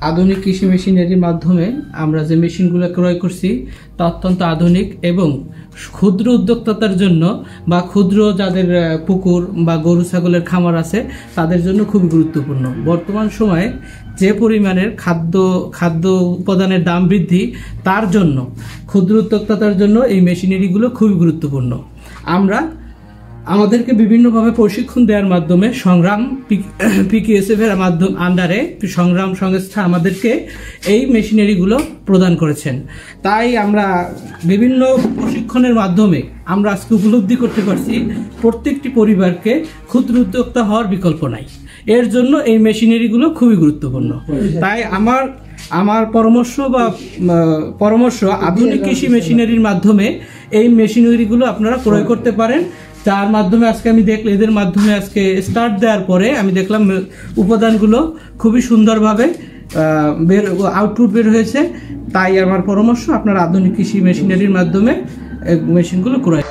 আধুনিক কৃষি মেশিনারির মাধ্যমে আমরা যে মেশিনগুলো ক্রয় করছি তা অত্যন্ত আধুনিক এবং ক্ষুদ্র উদ্যোক্তার জন্য বা ক্ষুদ্র যাদের পুকুর বা গরু ছাগলের খামার আছে তাদের জন্য খুবই গুরুত্বপূর্ণ। বর্তমান সময়ে যে পরিমাণের খাদ্য উপাদানের দাম বৃদ্ধি, তার জন্য ক্ষুদ্র উদ্যোক্তার জন্য এই মেশিনারিগুলো খুবই গুরুত্বপূর্ণ। আমাদেরকে বিভিন্নভাবে প্রশিক্ষণ দেওয়ার মাধ্যমে সংগ্রাম PKSF এর আন্ডারে সংগ্রাম সংস্থা আমাদেরকে এই মেশিনারিগুলো প্রদান করেছেন। তাই আমরা বিভিন্ন প্রশিক্ষণের মাধ্যমে আমরা আজকে উপলব্ধি করতে পারছি প্রত্যেকটি পরিবারকে ক্ষুদ্র উদ্যোক্তা হওয়ার বিকল্প নাই। এর জন্য এই মেশিনারিগুলো খুবই গুরুত্বপূর্ণ। তাই আমার পরামর্শ আধুনিক কৃষি মেশিনারির মাধ্যমে এই মেশিনারিগুলো আপনারা ক্রয় করতে পারেন। যার মাধ্যমে আজকে আমি দেখলাম, এদের মাধ্যমে আজকে স্টার্ট দেওয়ার পরে আমি দেখলাম উপাদানগুলো খুবই সুন্দরভাবে আউটপুট বের হয়েছে। তাই আমার পরামর্শ আপনারা আধুনিক কৃষি মেশিনারির মাধ্যমে মেশিনগুলো ক্রয়